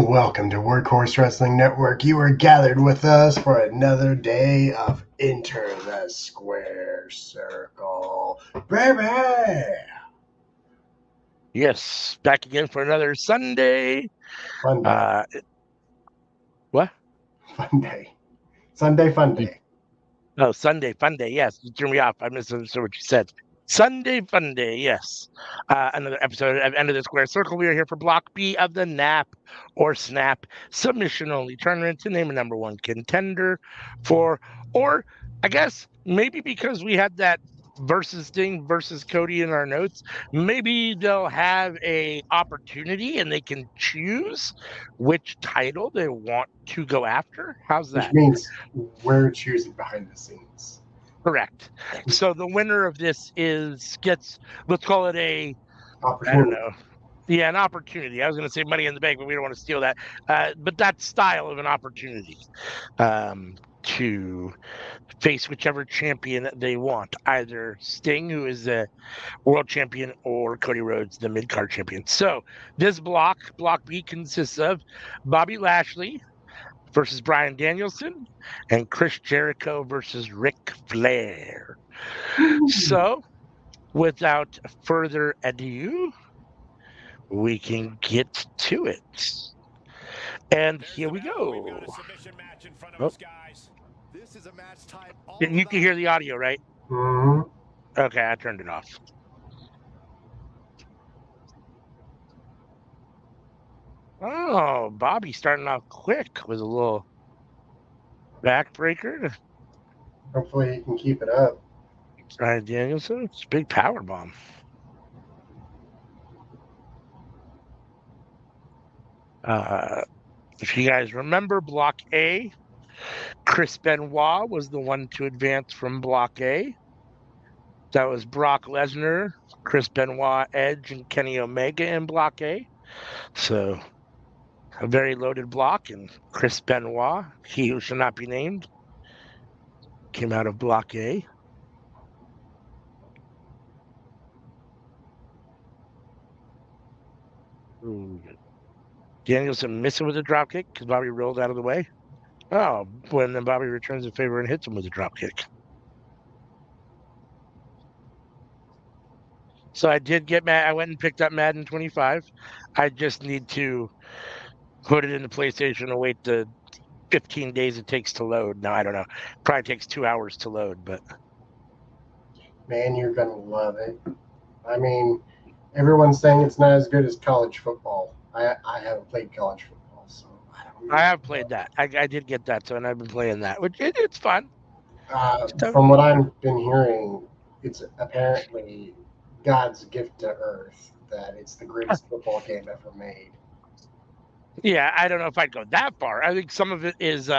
welcome to Workhorse Wrestling Network. You are gathered with us for another day of Enter the Square Circle. Baby! Yes, back again for another Sunday. Fun day. What? Fun day. Sunday fun day. Oh, Sunday Fun Day. Yes, you threw me off. I misunderstood what you said. Sunday Fun Day. Yes. Another episode of End of the Square Circle. We are here for Block B of the Nap or Snap submission only tournament to name a number one contender for, or I guess maybe because we had that versus Sting versus Cody in our notes, maybe they'll have a opportunity and they can choose which title they want to go after. How's Which that? means we're choosing behind the scenes. Correct. So the winner of this gets, let's call it I don't Opportunity. know. Yeah, an opportunity. I was going to say money in the bank, but we don't want to steal that. But that style of an opportunity to face whichever champion that they want, either Sting, who is the world champion, or Cody Rhodes, the mid card champion. So this block B, consists of Bobby Lashley versus Bryan Danielson and Chris Jericho versus Ric Flair. So, without further ado, we can get to it. And here we go. Oh, you can hear the audio, right? Mm-hmm. Okay, I turned it off. Oh, Bobby starting off quick with a little backbreaker. Hopefully he can keep it up. Bryan Danielson, it's a big power bomb. If you guys remember Block A, Chris Benoit was the one to advance from Block A. That was Brock Lesnar, Chris Benoit, Edge, and Kenny Omega in Block A. So a very loaded block. And Chris Benoit, he who shall not be named, came out of Block A. Ooh. Danielson missing with a dropkick because Bobby rolled out of the way. Oh, when then Bobby returns the favor and hits him with a dropkick. So I did get mad. I went and picked up Madden 25. I just need to put it in the PlayStation and wait the 15 days it takes to load. No, I don't know. Probably takes 2 hours to load, but Man, you're going to love it. I mean, everyone's saying it's not as good as college football. I haven't played college football, so I don't I know. have played that. I did get that, so and I've been playing that, which it's fun. From what I've been hearing, it's apparently God's gift to Earth that it's the greatest football game ever made. Yeah, I don't know if I'd go that far. I think some of it is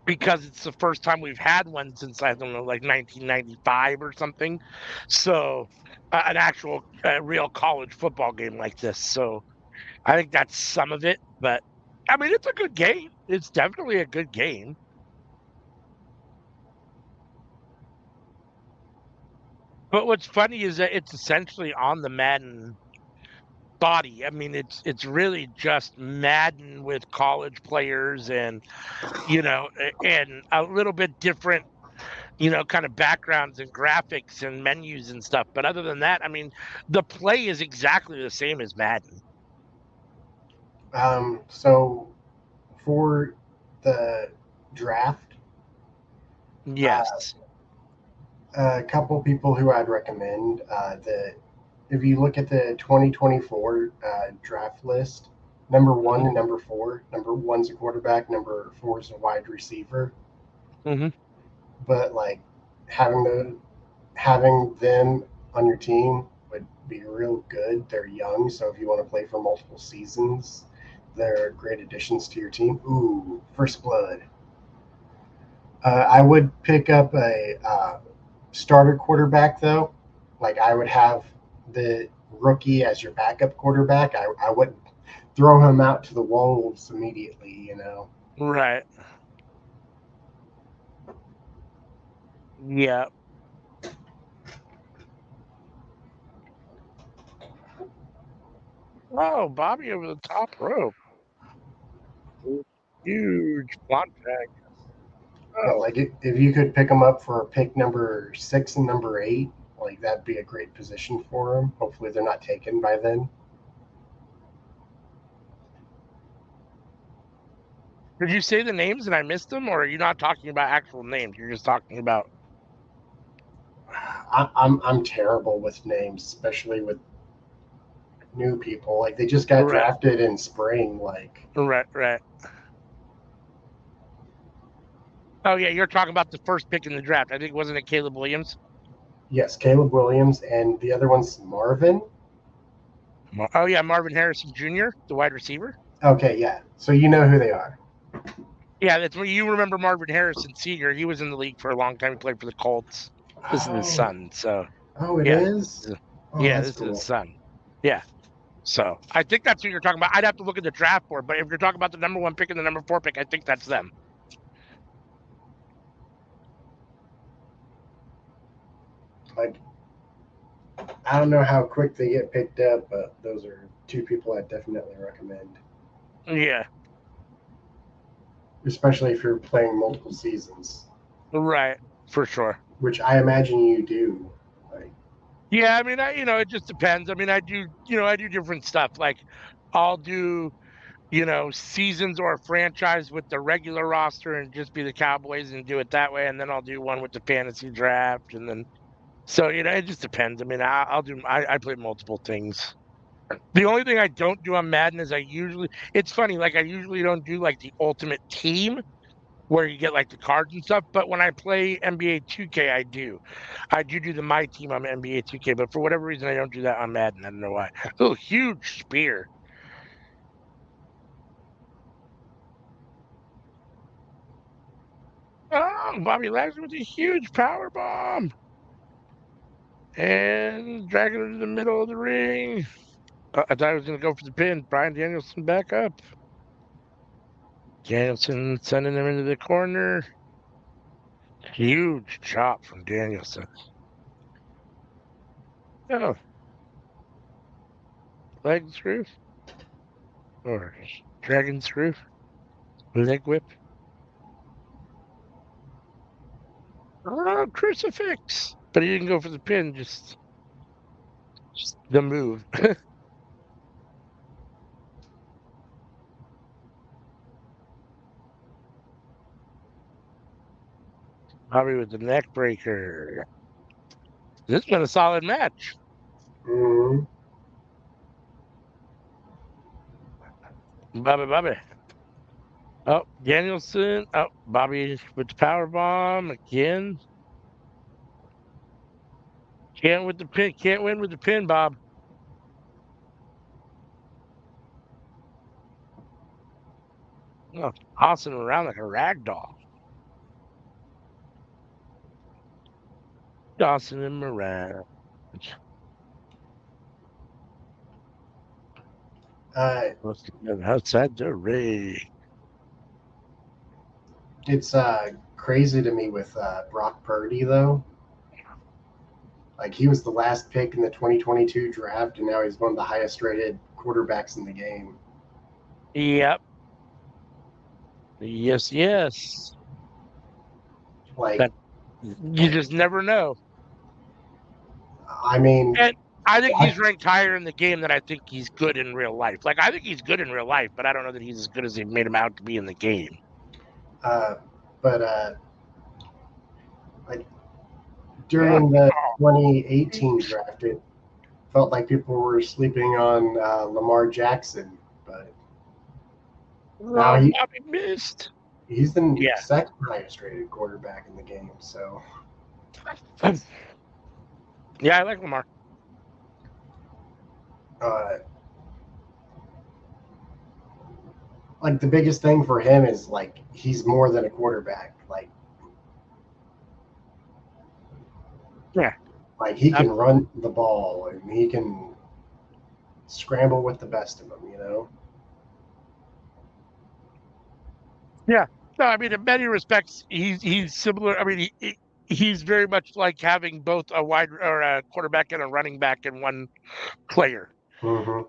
because it's the first time we've had one since I don't know, like 1995 or something. So an actual real college football game like this. So I think that's some of it. But I mean, it's a good game. It's definitely a good game. But what's funny is that it's essentially on the Madden body. I mean, it's really just Madden with college players and and a little bit different, kind of backgrounds and graphics and menus and stuff. But other than that, I mean, the play is exactly the same as Madden. So for the draft, Yes. a couple people who I'd recommend if you look at the 2024 draft list, number one and number four. Number one's a quarterback. Number four is a wide receiver. Mm-hmm. But like having them on your team would be real good. They're young, so if you want to play for multiple seasons, they're great additions to your team. Ooh, First Blood. I would pick up a starter quarterback though. Like I would have the rookie as your backup quarterback. I wouldn't throw him out to the wolves immediately. Right. Yeah. Oh, Bobby over the top rope. Huge contract. Yeah, Oh, like if you could pick them up for pick number 6 and number 8, like that'd be a great position for them. Hopefully, they're not taken by then. did you say the names and I missed them, or are you not talking about actual names? You're just talking about I'm terrible with names, especially with new people. Like they just got right, drafted in spring. Like right. Oh yeah, you're talking about the first pick in the draft. I think wasn't it Caleb Williams? yes, Caleb Williams, and the other one's Marvin. Oh yeah, Marvin Harrison Jr., the wide receiver. Okay, yeah. So you know who they are. Yeah, that's what you remember Marvin Harrison Sr. He was in the league for a long time. He played for the Colts. This is his Oh, son. So oh, it yeah, is. Oh, yeah, that's this is his cool. son. Yeah. So I think that's who you're talking about. I'd have to look at the draft board, but if you're talking about the number 1 pick and the number 4 pick, I think that's them. Like I don't know how quick they get picked up, but those are two people I definitely recommend, Yeah, especially if you're playing multiple seasons, right, for sure. which I imagine you do. Like, Yeah, I mean, it just depends. I mean, I do different stuff. Like, I'll do, seasons or a franchise with the regular roster and just be the Cowboys and do it that way. And then I'll do one with the fantasy draft. And then, so, it just depends. I mean, I play multiple things. The only thing I don't do on Madden is it's funny, like, I usually don't do like the ultimate team where you get like the cards and stuff. But when I play NBA 2K, I do. I do the my team on NBA 2K, but for whatever reason, I don't do that on Madden. I don't know why. Oh, huge spear. Oh, Bobby Lashley with a huge power bomb and dragging him to the middle of the ring. I thought I was going to go for the pin. Brian Danielson back up. Danielson sending him into the corner. Huge chop from Danielson. Oh, leg screw or dragon screw, leg whip. Oh, crucifix. But he didn't go for the pin, just the move. Bobby with the neck breaker. This has been a solid match. mm, Bobby. Oh, Danielson. Oh, Bobby with the power bomb again. Can't with the pin. Can't win with the pin, Bob. Oh, tossing him around like a rag doll. Tossing him around. uh, Outside the ring. it's crazy to me with Brock Purdy though. Like he was the last pick in the 2022 draft, and now he's one of the highest rated quarterbacks in the game. Yep. Yes. Like, That you just never know. I mean, And I think I, he's ranked higher in the game than I think he's good in real life. Like I think he's good in real life, but I don't know that he's as good as they made him out to be in the game. uh, but like Oh, during the 2018 draft, it felt like people were sleeping on Lamar Jackson, but now Bobby missed. he's the Yeah. second highest rated quarterback in the game. So, Yeah, I like Lamar. uh, like the biggest thing for him is like he's more than a quarterback. Yeah. Like he Um, can run the ball and he can scramble with the best of them. You know. yeah. No, I mean, in many respects, he's similar. I mean, he's very much like having both a wide or a quarterback and a running back in one player. Mm-hmm.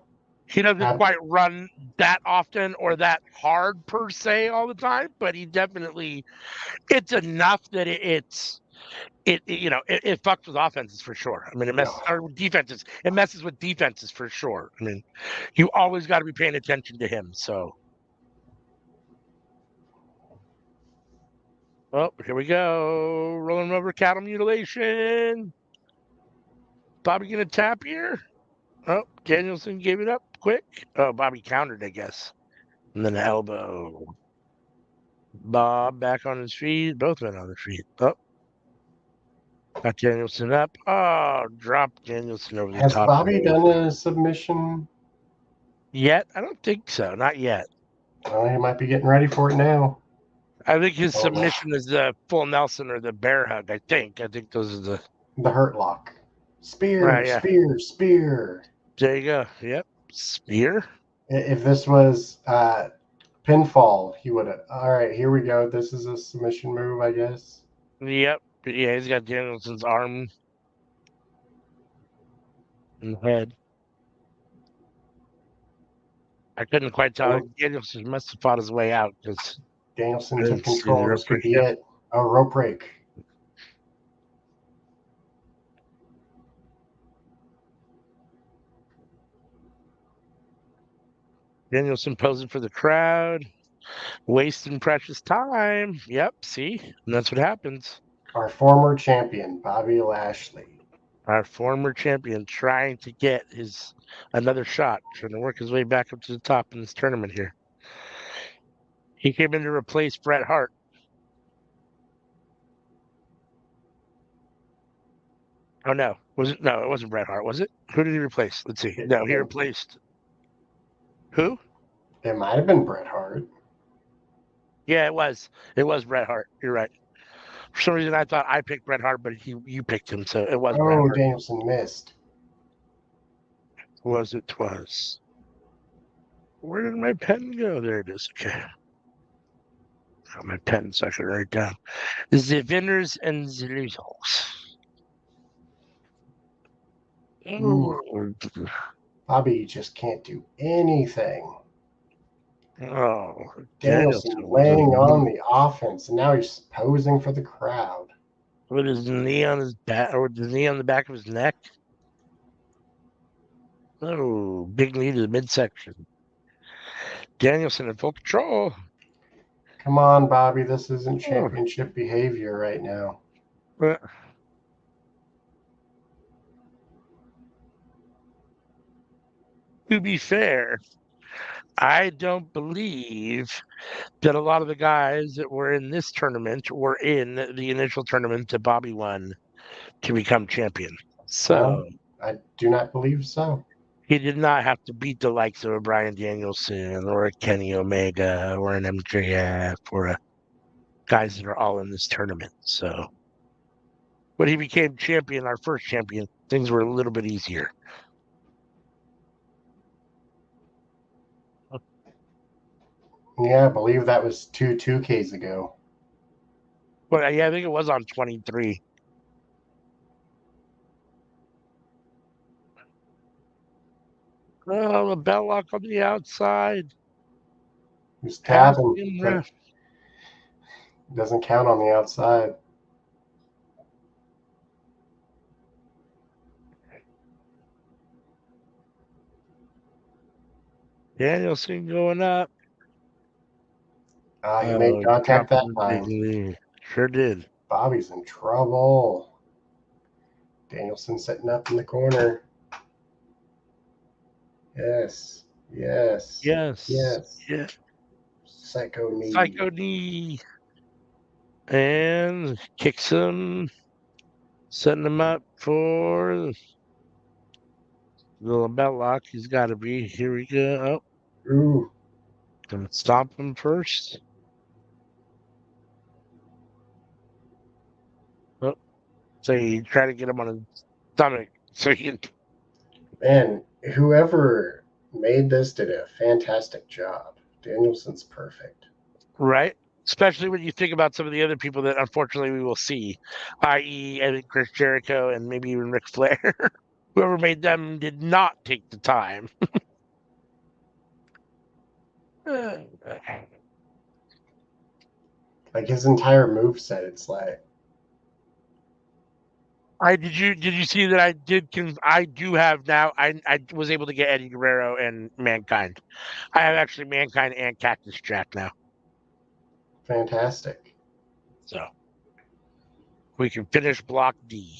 He doesn't Ab- quite run that often or that hard per se all the time, but he definitely it's enough that it fucks with offenses for sure. I mean, it messes oh, or defenses. It messes with defenses for sure. I mean, you always got to be paying attention to him. So, oh, here we go, rolling over cattle mutilation. Bobby gonna tap here. Oh, Danielson gave it up quick. Oh, Bobby countered, I guess, and then the elbow. Bob back on his feet. Both men on their feet. Oh, got Danielson up. Oh, dropped Danielson over the has top Bobby rope. done a submission? Yet? I don't think so. Not yet. Well, he might be getting ready for it now. I think his Oh no, submission is the full Nelson or the bear hug. I think. I think those are the. the hurt lock. Spear, Right. Yeah. spear, spear. There you go. Yep. Spear. If this was pinfall, he would have. All right, here we go. This is a submission move, I guess. Yep. Yeah. He's got Danielson's arm and head. I couldn't quite tell. Oh, Danielson must have fought his way out because I Danielson took didn't see the control. rope This could break. be Yep. it. A rope break. Danielson posing for the crowd, wasting precious time. Yep. See, and that's what happens. Our former champion, Bobby Lashley. Our former champion trying to get his another shot, trying to work his way back up to the top in this tournament here. He came in to replace Bret Hart. Oh no, was it? No, it wasn't Bret Hart, was it? Who did he replace? Let's see. No, he replaced who? It might have been Bret Hart. Yeah, it was. It was Bret Hart. You're right. For some reason, I thought I picked Bret Hart, but you picked him, so it was Bret Oh, Hart. Danielson missed. Was it? Was. Where did my pen go? There it is. Okay. Got my pen so I can write down the winners and the losers. Ooh, Oh, Bobby just can't do anything. Danielson Danielson was laying on the offense, and now he's posing for the crowd. with his knee on his back, or the knee on the back of his neck. Oh, big knee to the midsection. Danielson in full control. Come on, Bobby, this isn't Oh, championship behavior right now. uh, to be fair, I don't believe that a lot of the guys that were in this tournament were in the initial tournament that Bobby won to become champion. So I do not believe so. he did not have to beat the likes of a Brian Danielson or a Kenny Omega or an MJF or a guys that are all in this tournament. So when he became champion, our first champion, things were a little bit easier. Yeah, I believe that was two 2Ks ago. But yeah, I think it was on 23. Oh, the bell lock on the outside. He's tapping, Asking but ref. doesn't count on the outside. Danielson going up. He made contact that time. Sure did. Bobby's in trouble. Danielson sitting up in the corner. Yes, yes, Yes. yes. Yeah. Psycho knee. Psycho knee. And kicks him. Setting him up for the little belt lock. He's got to be. Here we go. Oh, Ooh, gonna stop him first. Oh, so you try to get him on his stomach. So he can. man, whoever made this did a fantastic job. Danielson's perfect. Right? Especially when you think about some of the other people that unfortunately we will see, i.e., I think Chris Jericho and maybe even Ric Flair. Whoever made them did not take the time. Like his entire move set, it's like Did you see that I do have now I was able to get Eddie Guerrero and Mankind. I have actually Mankind and Cactus Jack now. fantastic. So we can finish block D.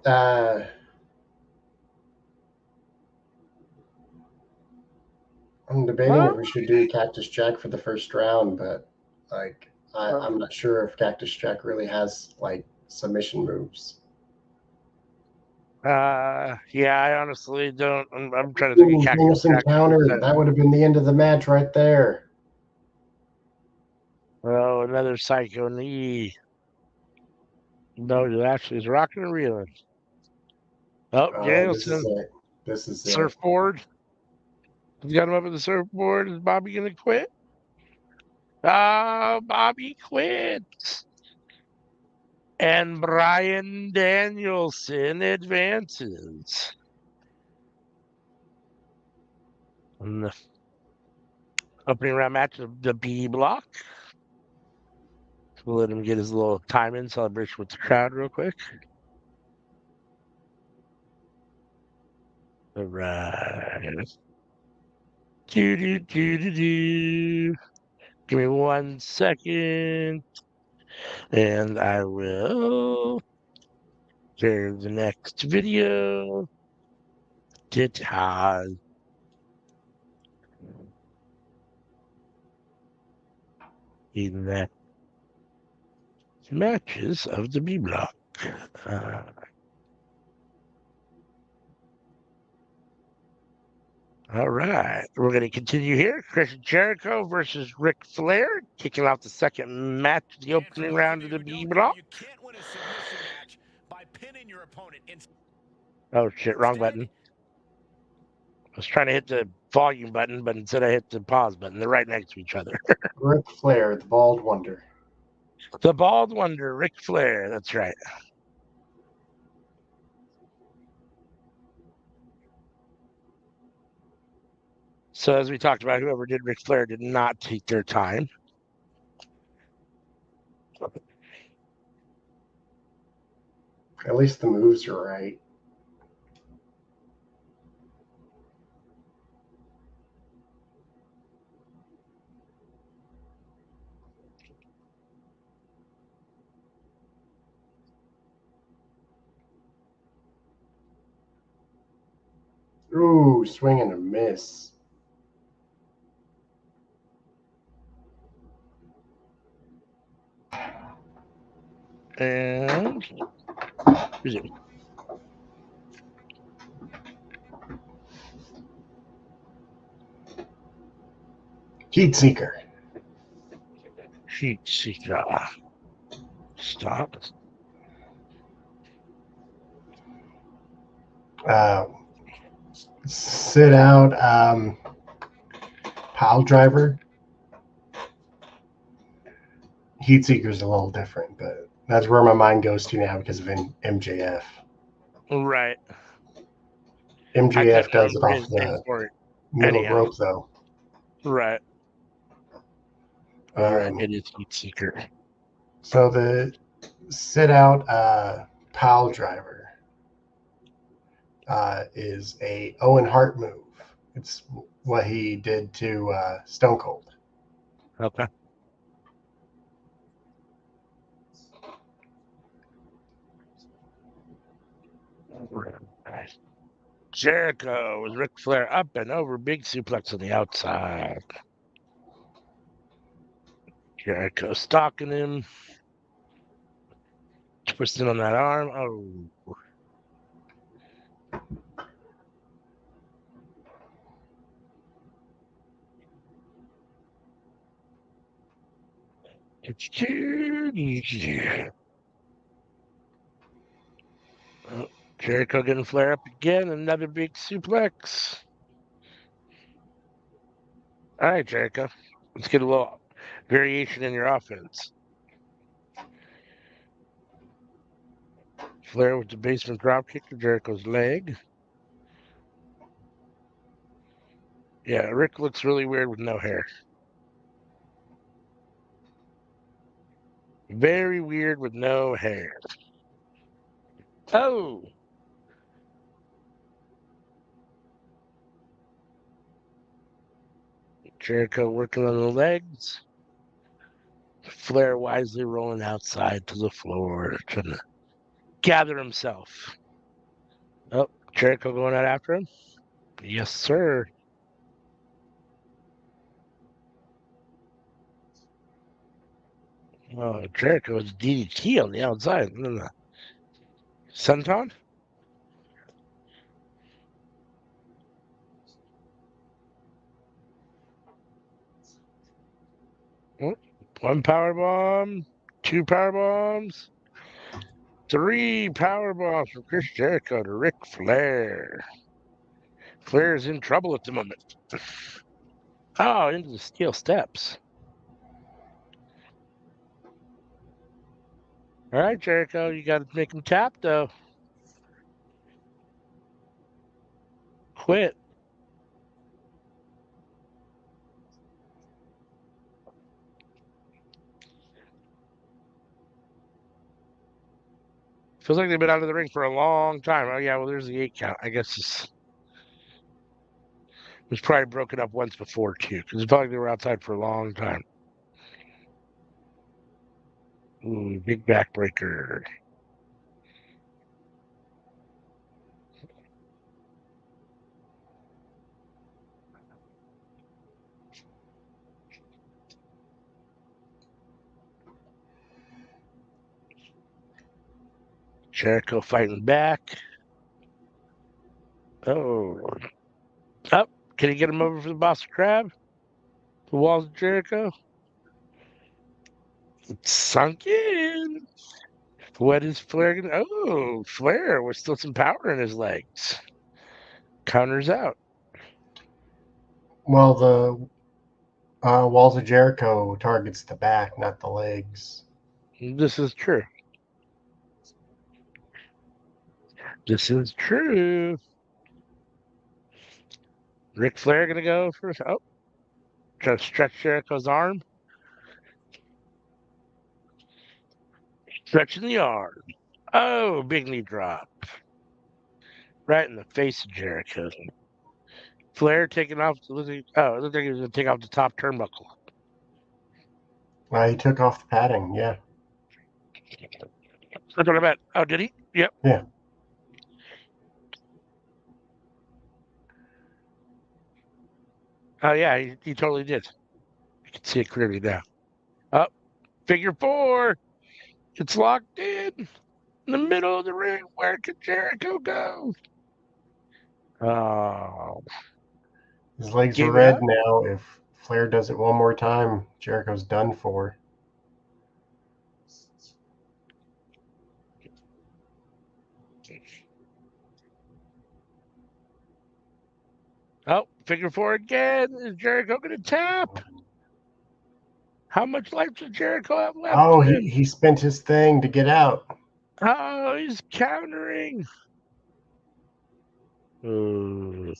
Uh, I'm debating if Well, we should do Cactus Jack for the first round, but like uh, I'm not sure if Cactus Jack really has like submission moves. yeah, I honestly don't. I'm trying to think of Ooh, Cactus Danielson Jack. counter. That would have been the end of the match right there. Oh, another psycho knee. No, it actually is rocking and reeling. Oh, Oh, this is Danielson it. This is it. surfboard. He's got him up at the surfboard. Is Bobby gonna quit? Ah, Bobby quits. And Brian Danielson advances. In the opening round match of the B block. We'll let him get his little time in celebration with the crowd real quick. All right. Do, do, do, do, do. Give me 1 second, and I will share the next video. It has the next matches of the B block. Uh, all right, we're going to continue here. Chris Jericho versus Ric Flair, kicking off the second match, the opening round of the B block. You can't win a submission match by pinning your opponent. Oh shit, wrong button. I was trying to hit the volume button, but instead I hit the pause button. They're right next to each other. Ric Flair, the Bald Wonder. The Bald Wonder, Ric Flair. That's right. So as we talked about, whoever did Ric Flair did not take their time. At least the moves are right. Ooh, swing and a miss. And who's it? Heat Seeker. Heat Seeker. Stop. Uh, sit out. Pile driver. Heat Seeker's a little different, but that's where my mind goes to now because of MJF. Right. I MJF couldn't does it remember off his name the for it. middle Anyhow. rope, though. Right. You're right. It is Heat Seeker. So the sit out pile driver is a Owen Hart move. It's what he did to Stone Cold. Okay. Right. Jericho with Ric Flair up and over, big suplex on the outside. Jericho stalking him, twisting on that arm. Oh, it's too easy. Oh, Jericho getting Flair up again, another big suplex. All right, Jericho, let's get a little variation in your offense. Flair with the basement drop kick to Jericho's leg. Yeah, Rick looks really weird with no hair. Very weird with no hair. Oh, Jericho working on the legs. Flair wisely rolling outside to the floor, trying to gather himself. Oh, Jericho going out after him? Yes, sir. Oh, Jericho is DDT on the outside. Senton? Oh, one power bomb, two power bombs, three power bombs from Chris Jericho to Ric Flair. Flair's in trouble at the moment. Oh, into the steel steps. All right, Jericho, you got to make him tap, though. Quit. Feels like they've been out of the ring for a long time. Oh, yeah, well, there's the 8 count. I guess it was probably broken up once before, too, because it's probably they were outside for a long time. Ooh, big backbreaker. Jericho fighting back. Oh. Up. Can he get him over for the Boston Crab? The walls of Jericho? It's sunk in. What is Flair gonna? Oh, Flair with still some power in his legs. Counters out. Well, the Walls of Jericho targets the back, not the legs. This is true. This is true. Ric Flair gonna go for oh, try to stretch Jericho's arm. Stretching the arm. Oh, big knee drop. Right in the face of Jericho. Flair taking off. Oh, it looked like he was gonna take off the top turnbuckle. He took off the padding. Yeah. That's what I meant. Oh, did he? Yep. Yeah. Oh, yeah, he totally did. You can see it clearly now. Up, figure four. It's locked in the middle of the ring. Where could Jericho go? Oh, His legs are gave it red up. now. If Flair does it one more time, Jericho's done for. Oh, figure four again. Is Jericho going to tap? How much life does Jericho have left Oh, in he, him? he spent his thing to get out. Oh, he's countering. Ooh.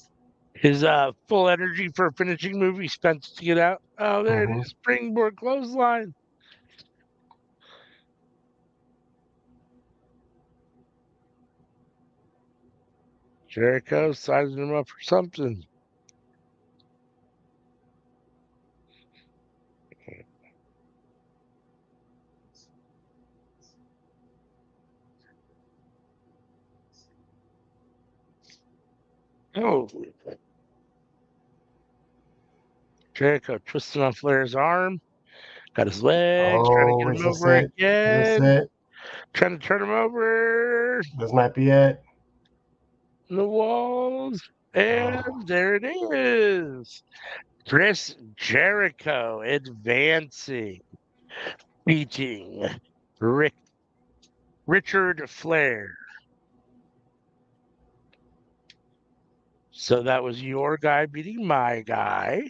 His full energy for a finishing move he spent to get out. Oh, there it Hmm. is. Springboard clothesline. Jericho sizing him up for something. Oh, Jericho twisting on Flair's arm. Got his legs, trying to Oh, get is him this over it? Is this again. it? Trying to turn him over This might be it. in the walls. And Oh. there it is. Chris Jericho advancing, beating Richard Flair. So that was your guy beating my guy.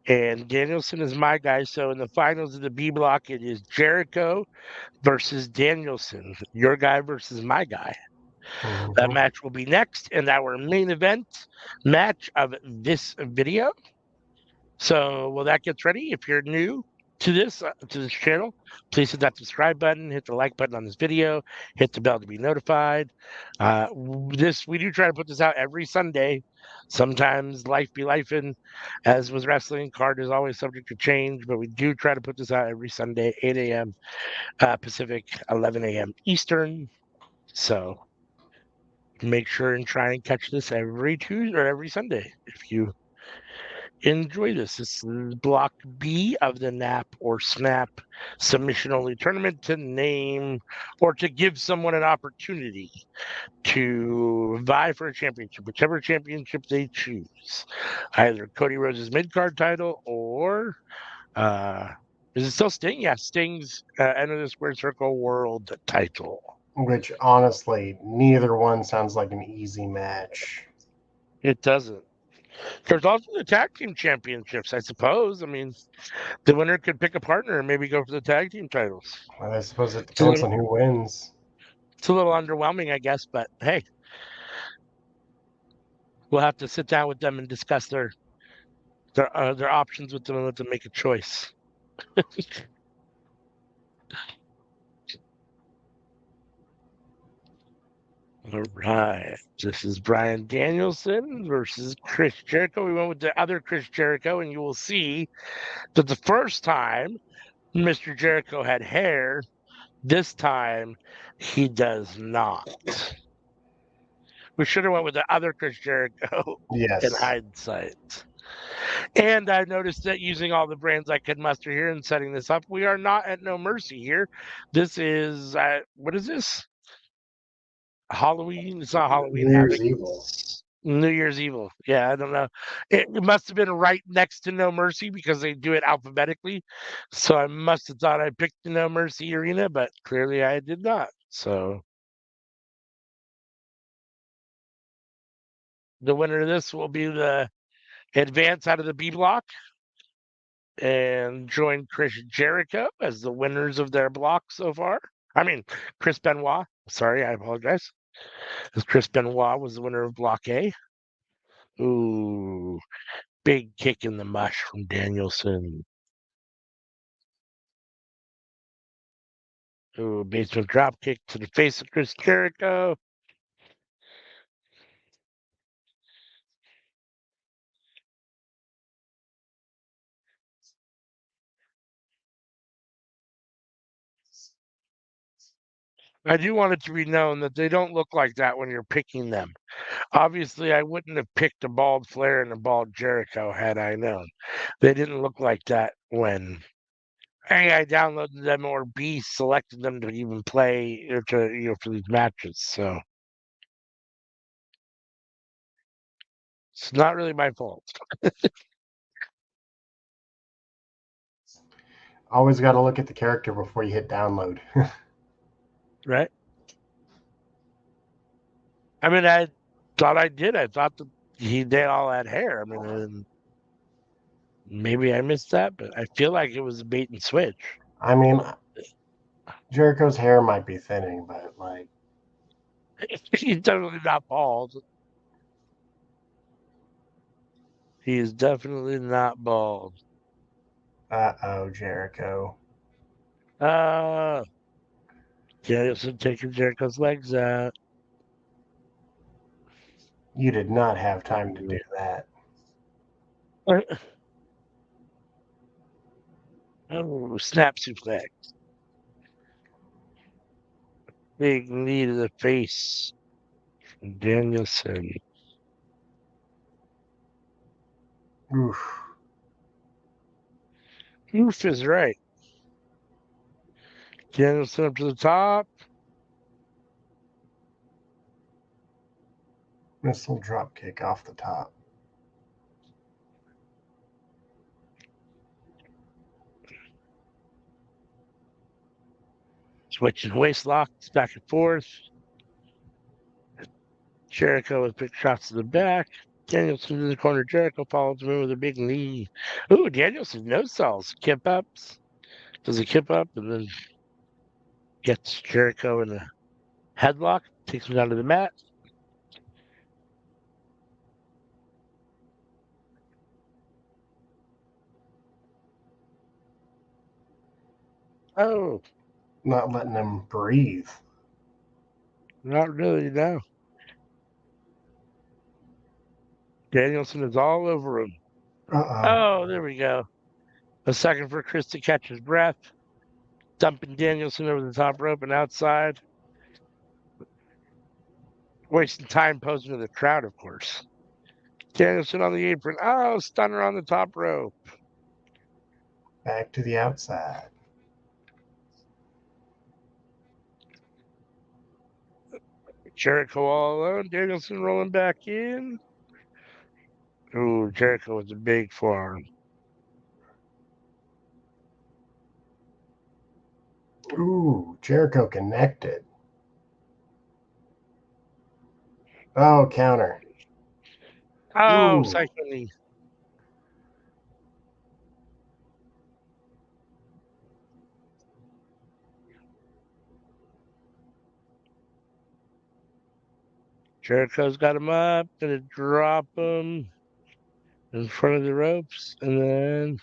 And Danielson is my guy. So in the finals of the B block, it is Jericho versus Danielson. Your guy versus my guy. That Mhm. match will be next in our main event match of this video. So while that gets ready, if you're new to this channel, please hit that subscribe button, hit the like button on this video, hit the bell to be notified. This we do try to put this out every Sunday. Sometimes life be lifing, as with wrestling, card is always subject to change, but we do try to put this out every Sunday, 8 a.m. Pacific, 11 a.m. Eastern. So make sure and try and catch this every Tuesday or every Sunday if you enjoy this. This is Block B of the Nap or Snap submission only tournament to name or to give someone an opportunity to vie for a championship, whichever championship they choose. Either Cody Rhodes' mid card title or is it still Sting? Yeah, Sting's Enter the Square Circle World title. Which honestly, neither one sounds like an easy match. It doesn't. There's also the tag team championships, I suppose. I mean, the winner could pick a partner and maybe go for the tag team titles. I suppose it It's a depends little, on who wins. it's a little underwhelming, I guess, but hey, we'll have to sit down with them and discuss their options with them and let them make a choice. All right, this is Bryan Danielson versus Chris Jericho. We went with the other Chris Jericho, and you will see that the first time Mr. Jericho had hair, this time he does not. We should have went with the other Chris Jericho in Yes. hindsight. And I noticed that using all the brands I could muster here and setting this up, we are not at No Mercy here. This is what is this? Halloween? It's not Halloween New Havoc. Year's Evil. New Year's Evil. Yeah, I don't know. It must have been right next to No Mercy because they do it alphabetically. So I must have thought I picked the No Mercy arena, but clearly I did not. So the winner of this will be the advance out of the B block and join Chris Jericho as the winners of their block so far. I mean, Chris Benoit. Sorry, I apologize. As Chris Benoit was the winner of Block A. Ooh, big kick in the mush from Danielson. Ooh, basement drop kick to the face of Chris Jericho. I do want it to be known that they don't look like that when you're picking them. Obviously, I wouldn't have picked a bald Flair and a bald Jericho had I known. They didn't look like that when A, I downloaded them, or B, selected them to even play or to for these matches. So it's not really my fault, Always got to look at the character before you hit download. right? I mean, I thought I did. I thought that they all had hair. I mean, maybe I missed that, but I feel like it was a bait and switch. I mean, Jericho's hair might be thinning, but like, He's definitely not bald. He is definitely not bald. Jericho. Danielson taking Jericho's legs out. You did not have time to do that. Oh, snap suplex. Big knee to the face from Danielson. Oof. Oof is right. Danielson up to the top. Missile drop kick off the top. Switching waist locks back and forth. Jericho with big shots to the back. Danielson in the corner. Jericho follows him in with a big knee. Ooh, Danielson no sells. Kip ups. Does a kip up and then gets Jericho in a headlock. Takes him down to the mat. Oh, Not letting him breathe. not really, no. Danielson is all over him. Uh-oh. Oh, there we go. A second for Chris to catch his breath. Dumping Danielson over the top rope and outside. Wasting time posing to the crowd, of course. Danielson on the apron. Oh, stunner on the top rope. Back to the outside. Jericho all alone. Danielson rolling back in. Ooh, Jericho with a big forearm. Ooh, Jericho connected. Oh, counter. Oh, Ooh. cycling. Jericho's got him up. Gonna drop him in front of the ropes. And then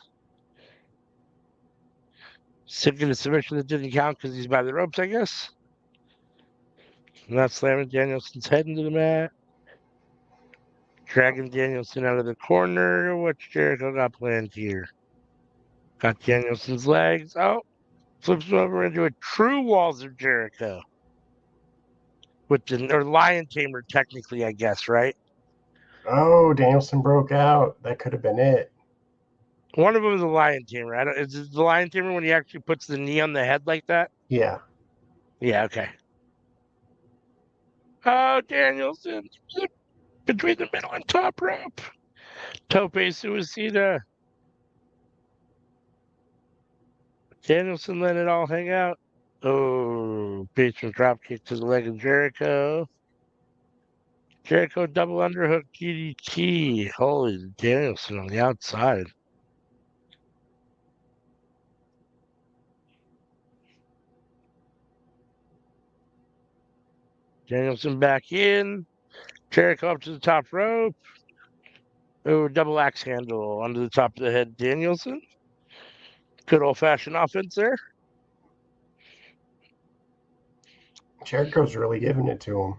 sticking a submission that didn't count because he's by the ropes, I guess. Not slamming Danielson's head into the mat. Dragging Danielson out of the corner. What's Jericho got planned here? Got Danielson's legs. Oh, flips him over into a true Walls of Jericho. With the or Lion Tamer, technically, I guess, right? Oh, Danielson broke out. That could have been it. One of them is a Lion Tamer. I don't. Is it the Lion Tamer when he actually puts the knee on the head like that? Yeah. Yeah. Okay. Oh, Danielson between the middle and top rope. Tope Suicida. Danielson let it all hang out. Oh, patron drop kick to the leg of Jericho. Jericho double underhook DDT. Holy Danielson on the outside. Danielson back in. Jericho up to the top rope. Oh, double axe handle under the top of the head. Danielson. Good old fashioned offense there. Jericho's really giving it to him.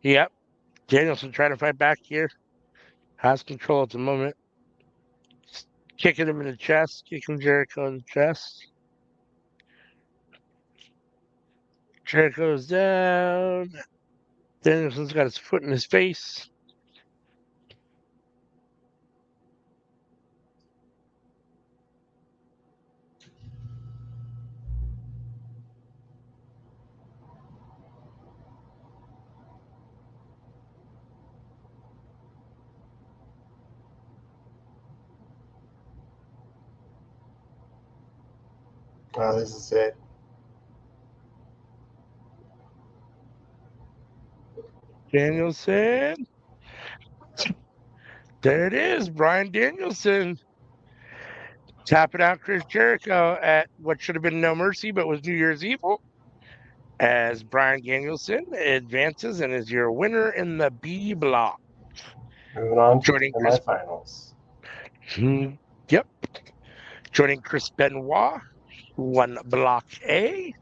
Yep. Danielson trying to fight back here. Has control at the moment. Kicking him in the chest. Kicking Jericho in the chest. Jericho's down. Danielson's got his foot in his face. Oh, this is it. Danielson. There it is. Brian Danielson tapping out Chris Jericho at what should have been No Mercy, but was New Year's Evil. As Brian Danielson advances and is your winner in the B block. Moving on to Joining Chris. semifinals. Yep. Joining Chris Benoit, one block A.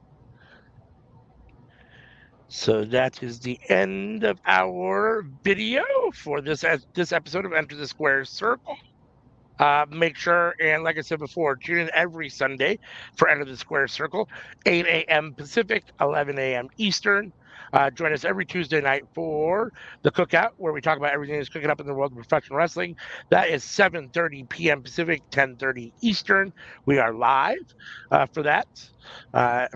So that is the end of our video for this episode of Enter the Square Circle. Make sure, and like I said before, tune in every Sunday for Enter the Square Circle, 8 a.m. Pacific, 11 a.m. Eastern. Join us every Tuesday night for the Cookout, where we talk about everything that's cooking up in the world of professional wrestling. That is 7:30 p.m. Pacific, 10:30 Eastern. We are live for that.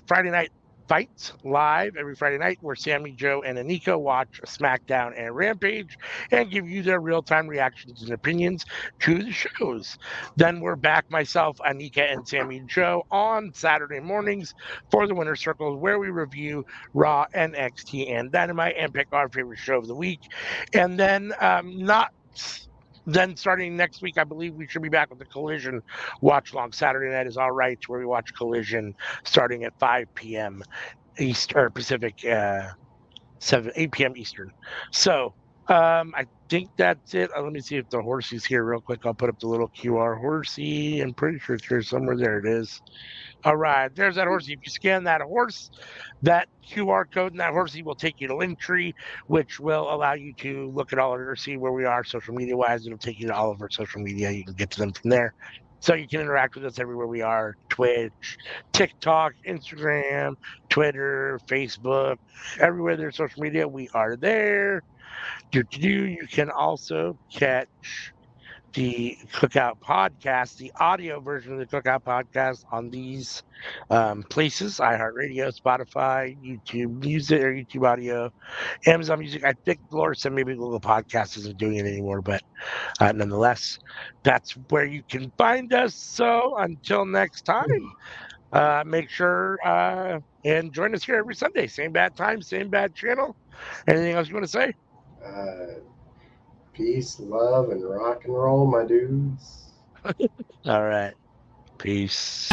Friday night fights live every Friday night, where Sammy, Joe, and Anika watch SmackDown and Rampage and give you their real-time reactions and opinions to the shows. Then we're back, myself, Anika, and Sammy Joe, on Saturday mornings for the Winter Circle, where we review Raw, NXT, and Dynamite and pick our favorite show of the week. And then then starting next week, I believe we should be back with the Collision watch long. Saturday night is all right, where we watch Collision starting at 5 p.m. East or Pacific 8 p.m. Eastern. So I think that's it. Let me see if the horsey's here real quick. I'll put up the little QR horsey. I'm pretty sure it's here somewhere. There it is. All right, there's that horsey. If you scan that horse, that QR code in that horsey will take you to Linktree, which will allow you to look at all or see where we are social media wise. It'll take you to all of our social media. You can get to them from there. So you can interact with us everywhere we are: Twitch, TikTok, Instagram, Twitter, Facebook, everywhere there's social media, we are there. You can also catch the Cookout podcast, the audio version of the Cookout podcast on these places: iHeartRadio, Spotify, YouTube Music or YouTube Audio, Amazon Music. I think Laura said maybe Google Podcast isn't doing it anymore, but nonetheless, that's where you can find us. So until next time, make sure and join us here every Sunday. Same bad time, same bad channel. Anything else you want to say? Peace, love, and rock and roll, my dudes. All right. Peace.